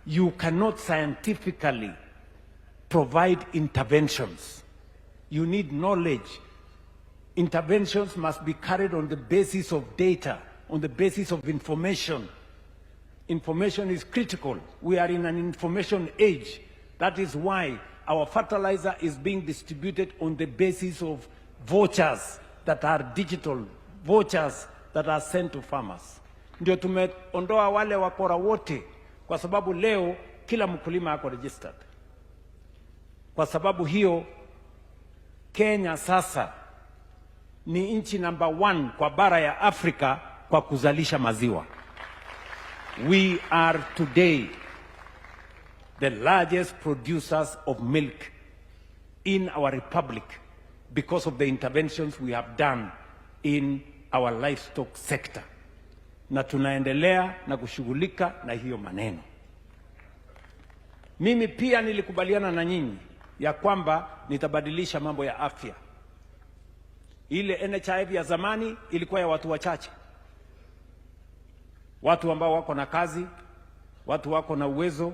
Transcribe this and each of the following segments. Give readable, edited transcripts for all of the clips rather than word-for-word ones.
You cannot scientifically provide interventions. You need knowledge. Interventions must be carried on the basis of data, on the basis of information. Information is critical. We are in an information age. That is why our fertilizer is being distributed on the basis of vouchers that are digital, vouchers that are sent to farmers. Ndio tumeondoa wale wakora wote, kwa sababu leo kila mkulima ako registered. Kwa sababu hiyo Kenya sasa ni nchi number 1 kwa bara ya Afrika kwa kuzalisha maziwa. We are today the largest producers of milk in our republic because of the interventions we have done in our livestock sector. Na tunaendelea na kushughulika na hiyo maneno. Mimi pia nilikubaliana na nyinyi ya kwamba nitabadilisha mambo ya afya. Ile NHIF ya zamani ilikuwa ya watu wachache. Watu ambao wako na kazi, watu wako na uwezo,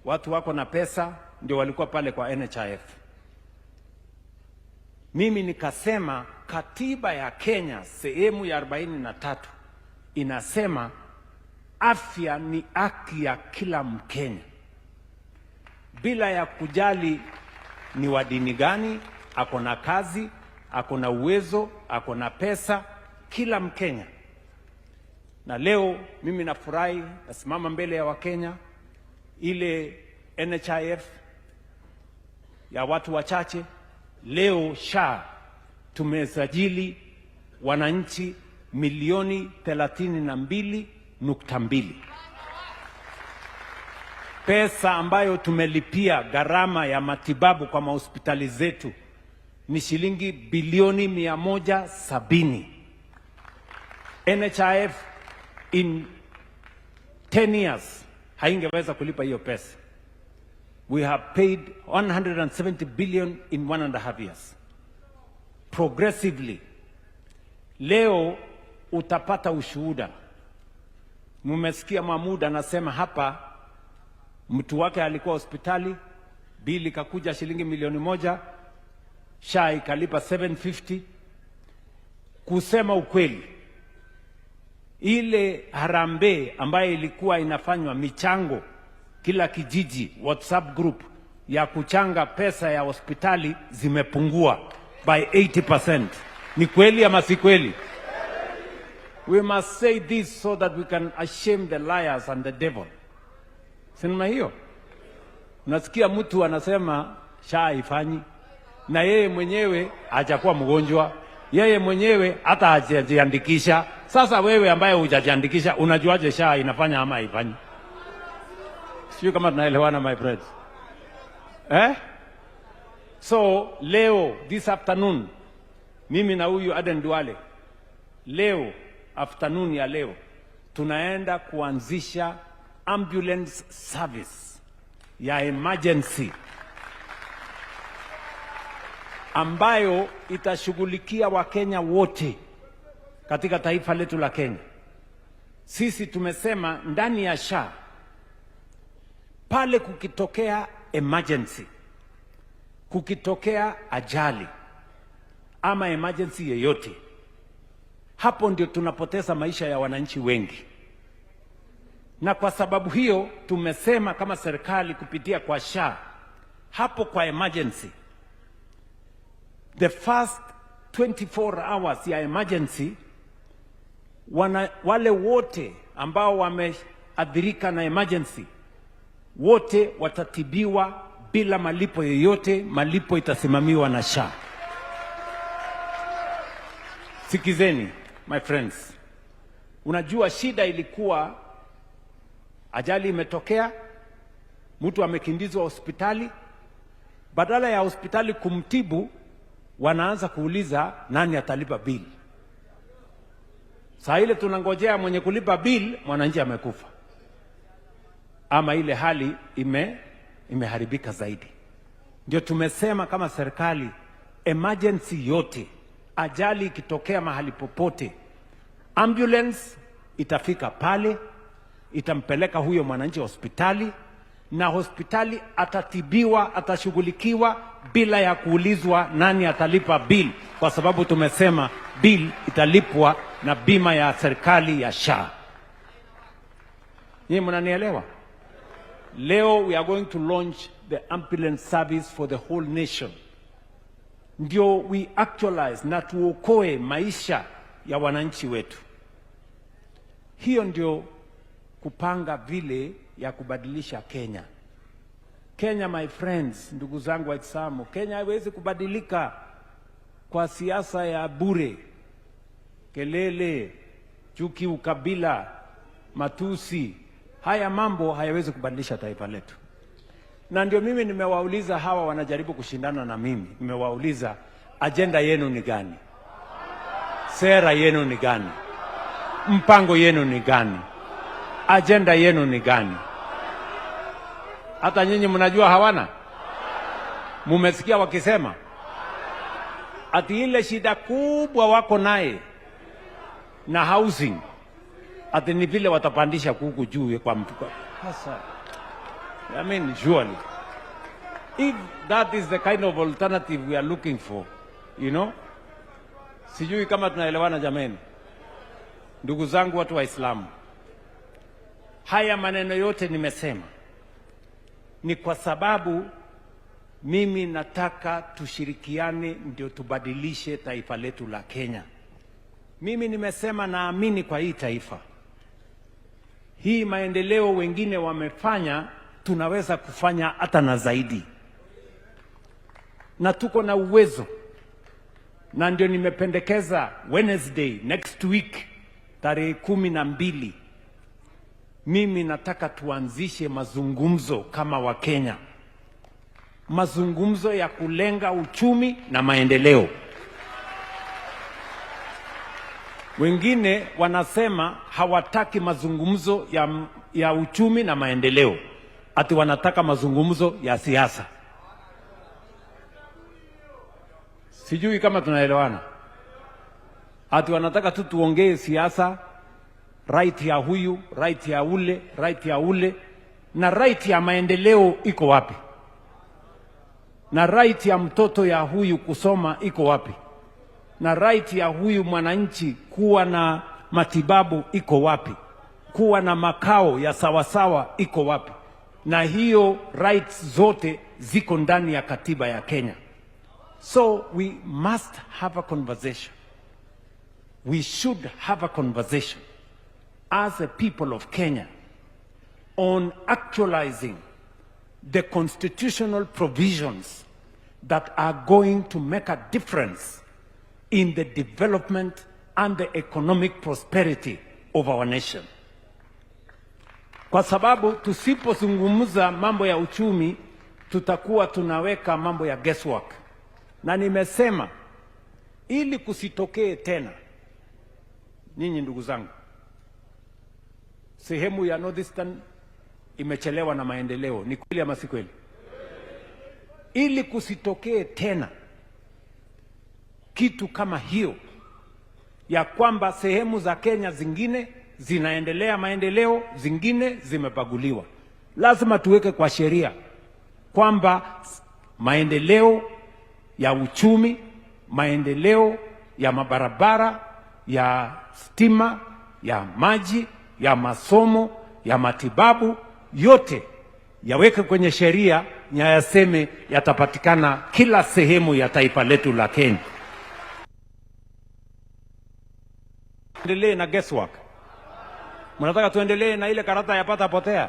watu wako na pesa ndio walikuwa pale kwa NHIF. Mimi nikasema katiba ya Kenya sehemu ya 43 inasema afya ni haki ya kila Mkenya, bila ya kujali ni wa dini gani, ako na kazi, ako na uwezo, ako na pesa, kila Mkenya. Na leo mimi nafurahi nasimama mbele ya Wakenya, ile NHIF ya watu wachache, leo SHA tumesajili wananchi milioni 32.2. Pesa ambayo tumelipia gharama ya matibabu kwa mahospitali zetu ni shilingi bilioni 170. NHIF in 10 years haingeweza kulipa hiyo pesa. We have paid 170 billion in 1.5 years. Progressively. Leo utapata ushuhuda. Mmesikia Mahmoud anasema hapa mtu wake alikuwa hospitali, bili kakuja shilingi milioni 1, SHA ikalipa 750. Kusema ukweli, ile harambee ambayo ilikuwa inafanywa michango kila kijiji, WhatsApp group ya kuchanga pesa ya hospitali zimepungua by 80%. Ni kweli ama si kweli? We must say this so that we can ashame the liars and the devil. Sema hiyo. Unasikia mtu anasema SHA haifanyi, na yeye mwenyewe hajakuwa mgonjwa, yeye mwenyewe hata hajajiandikisha. Sasa wewe ambaye hujajiandikisha unajuaje SHA inafanya ama haifanyi? Sio kama tunaelewana my friends. So leo, this afternoon, mimi na huyu Aden Duale, leo afternoon ya leo tunaenda kuanzisha ambulance service ya emergency ambayo itashughulikia Wakenya wote katika taifa letu la Kenya. Sisi tumesema ndani ya SHA pale kukitokea emergency, kukitokea ajali ama emergency yeyote, hapo ndio tunapoteza maisha ya wananchi wengi. Na kwa sababu hiyo tumesema kama serikali kupitia kwa SHA, hapo kwa emergency, the first 24 hours ya emergency, wale wote ambao wameathirika na emergency wote watatibiwa bila malipo yoyote. Malipo itasimamiwa na SHA. Sikizeni my friends, unajua shida ilikuwa ajali imetokea, mtu amekimbizwa hospitali, badala ya hospitali kumtibu wanaanza kuuliza nani atalipa bill. Saa ile tunangojea mwenye kulipa bill, mwananchi amekufa ama ile hali imeharibika zaidi. Ndio tumesema kama serikali, emergency yote, ajali ikitokea mahali popote, ambulance itafika pale, itampeleka huyo mwananchi hospitali, na hospitali atatibiwa, atashughulikiwa bila ya kuulizwa nani atalipa bill, kwa sababu tumesema bill italipwa na bima ya serikali ya SHA. Nyinyi mnanielewa? Leo we are going to launch the ambulance service for the whole nation. Ndio we actualize na tuokoe maisha ya wananchi wetu. Hiyo ndio kupanga vile ya kubadilisha Kenya. Kenya, my friends, ndugu zangu Waislamu, Kenya haiwezi kubadilika kwa siasa ya bure, kelele, chuki, ukabila, matusi. Haya mambo hayawezi kubadilisha taifa letu. Na ndio mimi nimewauliza hawa wanajaribu kushindana na mimi. Nimewauliza, agenda yenu ni gani? Sera yenu ni gani? Mpango yenu ni gani? Agenda yenu ni gani? Hata nyinyi mnajua hawana? Mumesikia wakisema ati ile shida kubwa wako naye na housing, ati ni vile watapandisha kuku juu kwa mtu. Sasa I mean, surely if that is the kind of alternative we are looking for, you know, sijui kama tunaelewana jameni. Ndugu zangu watu wa Islamu, haya maneno yote nimesema ni kwa sababu mimi nataka tushirikiane ndio tubadilishe taifa letu la Kenya. Mimi nimesema naamini kwa hii taifa. Hii maendeleo wengine wamefanya, tunaweza kufanya hata na zaidi. Na tuko na uwezo. Na ndio nimependekeza Wednesday next week tarehe 12, mimi nataka tuanzishe mazungumzo kama Wakenya. Mazungumzo ya kulenga uchumi na maendeleo. Wengine wanasema hawataki mazungumzo ya uchumi na maendeleo, ati wanataka mazungumzo ya siasa. Sijui kama tunaelewana. Ati wanataka tu tuongee siasa, right ya huyu, right ya ule, right ya ule, na right ya maendeleo iko wapi? Na right ya mtoto ya huyu kusoma iko wapi? Na right ya huyu mwananchi kuwa na matibabu iko wapi? Kuwa na makao ya sawasawa iko wapi? Na hiyo rights zote ziko ndani ya katiba ya Kenya. So we must have a conversation. We should have a conversation as a people of Kenya on actualizing the constitutional provisions that are going to make a difference in the development and the economic prosperity of our nation. Kwa sababu tusipozungumza mambo ya uchumi, tutakuwa tunaweka mambo ya guesswork. Na nimesema ili kusitokee tena, nyinyi ndugu zangu, sehemu ya Northeastern imechelewa na maendeleo. Ni kweli ama si kweli? Ili kusitokee tena kitu kama hiyo, ya kwamba sehemu za Kenya zingine zinaendelea maendeleo, zingine zimebaguliwa, lazima tuweke kwa sheria kwamba maendeleo ya uchumi, maendeleo ya mabarabara, ya stima, ya maji, ya masomo, ya matibabu, yote yaweke kwenye sheria na yaseme yatapatikana kila sehemu ya taifa letu la Kenya. Endelee na guesswork. Mnataka tuendelee na ile karata ya pata potea?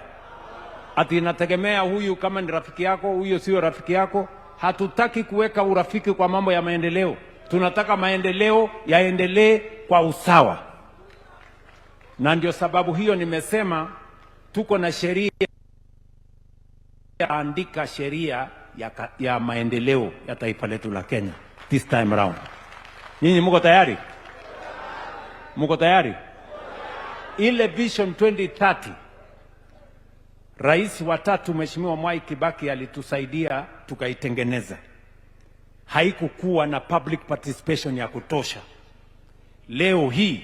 Ati inategemea huyu kama ni rafiki yako, huyo sio rafiki yako. Hatutaki kuweka urafiki kwa mambo ya maendeleo. Tunataka maendeleo yaendelee kwa usawa. Na ndio sababu hiyo nimesema tuko na sheria, andika sheria ya maendeleo ya taifa letu la Kenya this time around. Nyinyi mko tayari? Mko tayari? Ile Vision 2030, Rais wa 3 Mheshimiwa Mwai Kibaki alitusaidia tukaitengeneza. Haikukuwa na public participation ya kutosha. Leo hii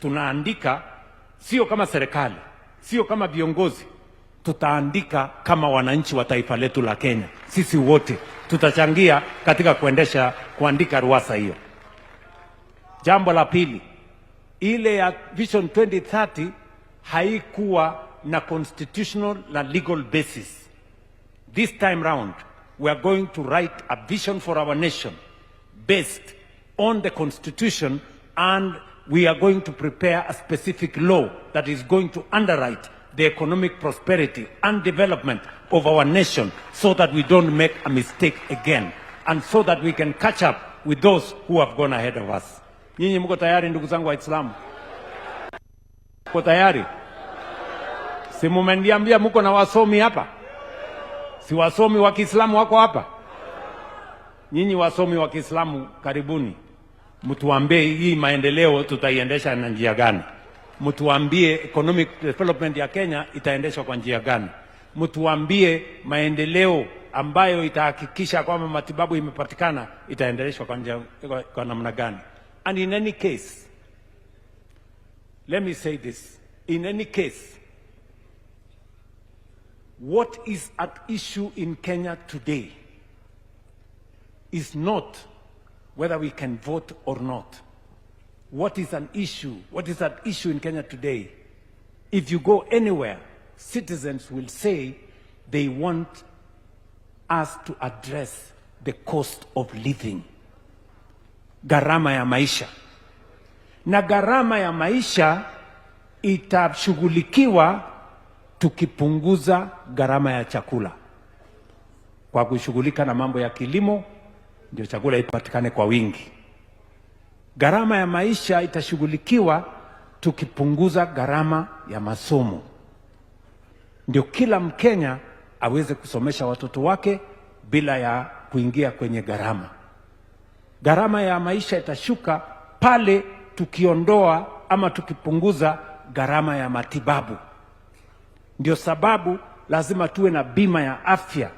tunaandika, sio kama serikali, sio kama viongozi, tutaandika kama wananchi wa taifa letu la Kenya. Sisi wote tutachangia katika kuandika ruwaza hiyo. Jambo la pili, ile ya Vision 2030 haikuwa na constitutional na legal basis. This time round, we are going to write a vision for our nation based on the constitution, and we are going to prepare a specific law that is going to underwrite the economic prosperity and development of our nation, so that we don't make a mistake again, and so that we can catch up with those who have gone ahead of us. Nyinyi mko tayari, ndugu zangu Waislamu? Mko tayari? Si mmeniambia mko na wasomi hapa? Si wasomi wa Kiislamu wako hapa? Nyinyi wasomi wa Kiislamu, karibuni. Mtuambie hii maendeleo tutaiendesha na njia gani? Mtuambie economic development ya Kenya itaendeshwa kwa njia gani? Mtuambie maendeleo ambayo itahakikisha kwamba matibabu imepatikana itaendeshwa kwa namna gani? And in any case, let me say this, in any case, what is at issue in Kenya today is not whether we can vote or not. What is at issue in Kenya today? If you go anywhere, citizens will say they want us to address the cost of living, gharama ya maisha. Na gharama ya maisha itashughulikiwa tukipunguza gharama ya chakula kwa kushughulika na mambo ya kilimo, ndio chakula ipatikane kwa wingi. Gharama ya maisha itashughulikiwa tukipunguza gharama ya masomo, ndio kila Mkenya aweze kusomesha watoto wake bila ya kuingia kwenye gharama. Gharama ya maisha itashuka pale tukiondoa ama tukipunguza gharama ya matibabu. Ndio sababu lazima tuwe na bima ya afya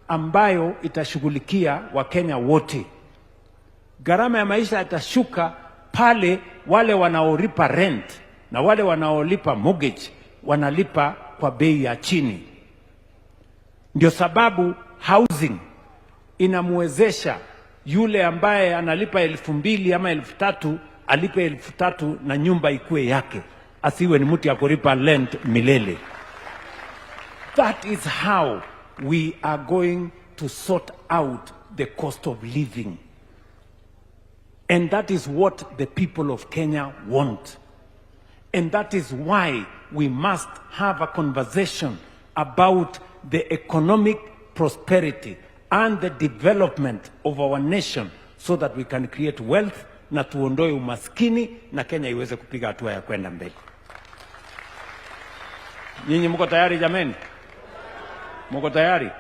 ambayo itashughulikia Wakenya wote. Gharama ya maisha itashuka pale wale wanaolipa rent na wale wanaolipa mortgage wanalipa kwa bei ya chini. Ndio sababu housing inamwezesha yule ambaye analipa 2,000 ama 3,000 alipe 3,000 na nyumba ikuwe yake, asiwe ni mtu ya kulipa rent milele. That is how we are going to sort out the cost of living. And that is what the people of Kenya want. And that is why we must have a conversation about the economic prosperity and the development of our nation, so that we can create wealth na tuondoe umaskini na Kenya iweze kupiga hatua ya kwenda mbele. Nyinyi mko tayari jameni? Mko tayari?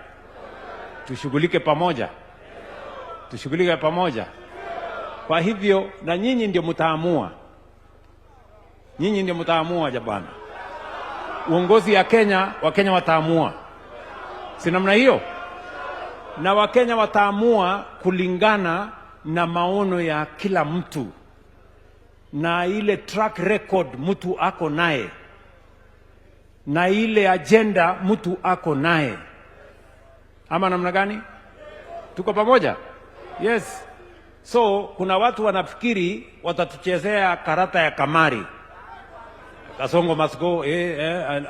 Tushughulike pamoja. Tushughulike pamoja. Kwa hivyo na nyinyi ndio mtaamua. Nyinyi ndio mtaamua bwana. Uongozi ya Kenya, Wakenya wataamua. Si namna hiyo? Na Wakenya wataamua kulingana na maono ya kila mtu na ile track record mtu ako naye na ile agenda mtu ako naye. Ama namna gani? Tuko pamoja? Yes. So kuna watu wanafikiri watatuchezea karata ya kamari. Kasongo must go,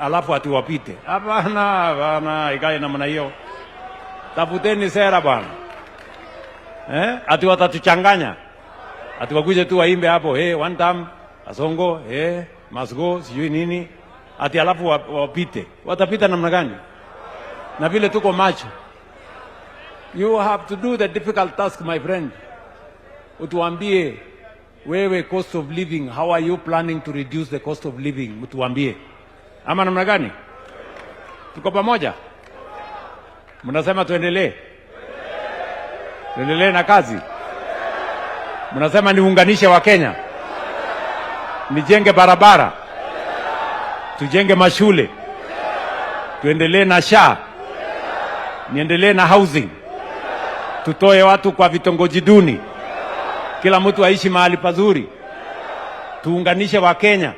alafu atiwapite. Hapana, ikae namna hiyo. Tafuteni sera bwana. Ati watatuchanganya. Ati wakuje tu waimbe hapo, one time, Kasongo, must go, sijui nini. Ati alafu wapite. Watapita namna gani? Na vile tuko macho. You have to do the difficult task, my friend. Utuambie, wewe cost of living, how are you planning to reduce the cost of living? Utuambie. Ama namna gani? Tuko pamoja? Mnasema tuendelee? Tuendelee na kazi? Mnasema niunganishe wa Kenya? Nijenge barabara? Tujenge mashule? Tuendelee na SHA? Niendelee na housing? Tutoe watu kwa vitongoji duni? Kila mtu aishi mahali pazuri? Tuunganishe wa Kenya?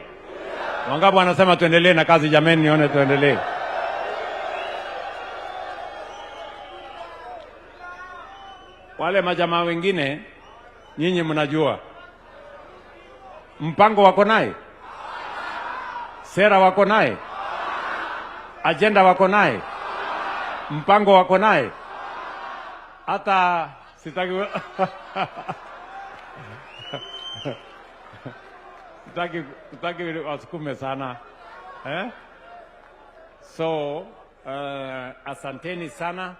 Wangapi wanasema tuendelee na kazi jameni, nione tuendelee. Wale majamaa wengine nyinyi mnajua. Mpango wako naye? Sera wako naye? Agenda wako naye? Mpango wako naye? Hata sitaki sitaki wasukume sana. So, asanteni sana.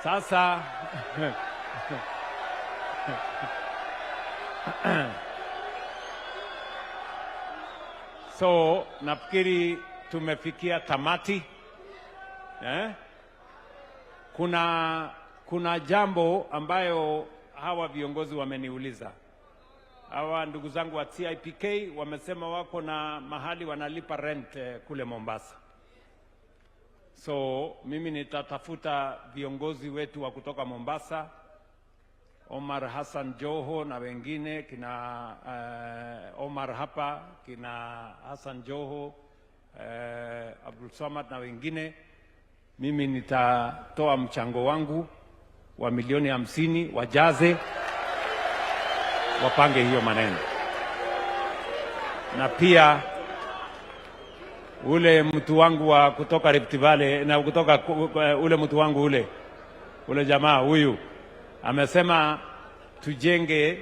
Sasa so nafikiri tumefikia tamati. Kuna jambo ambayo hawa viongozi wameniuliza. Hawa ndugu zangu wa CIPK wamesema wako na mahali wanalipa rent kule Mombasa. So mimi nitatafuta viongozi wetu wa kutoka Mombasa, Omar Hassan Joho na wengine, kina Omar hapa, kina Hassan Joho, Abdul Samad na wengine. Mimi nitatoa mchango wangu wa milioni 50 wajaze, wapange hiyo maneno. Na pia ule mtu wangu wa kutoka Rift Valley na kutoka ule mtu wangu ule jamaa huyu amesema tujenge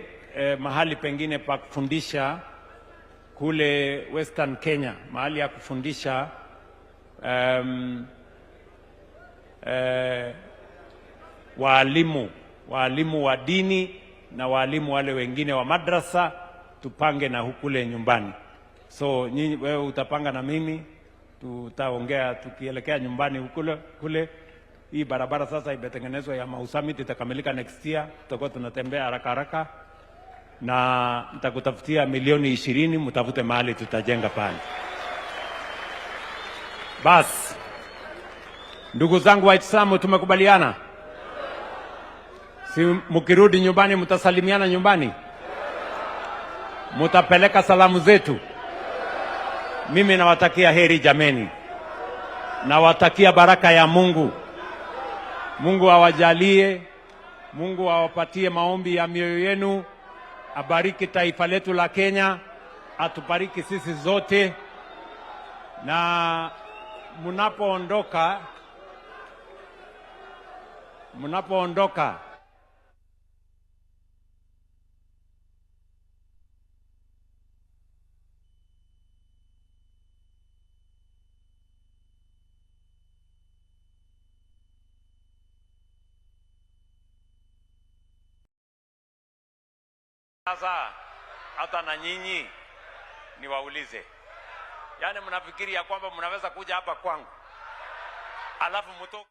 mahali pengine pa kufundisha kule Western Kenya, mahali ya kufundisha waalimu wa dini na waalimu wale wengine wa madrasa, tupange na hukule nyumbani. So nyinyi, wewe utapanga na mimi, tutaongea tukielekea nyumbani kule. Hii barabara sasa imetengenezwa ya Mau Summit, itakamilika next year. Tutakuwa tunatembea haraka na nitakutafutia milioni 20, mtafute mahali tutajenga pale. Bas, ndugu zangu Waislamu, tumekubaliana? Si mkirudi nyumbani mtasalimiana nyumbani? Mtapeleka salamu zetu? Mimi nawatakia heri jameni. Nawatakia baraka ya Mungu. Mungu awajalie, Mungu awapatie maombi ya mioyo yenu, abariki taifa letu la Kenya, atubariki sisi zote. Na mnapoondoka sasa, hata na nyinyi niwaulize, yani mnafikiri ya kwamba mnaweza kuja hapa kwangu alafu mtoke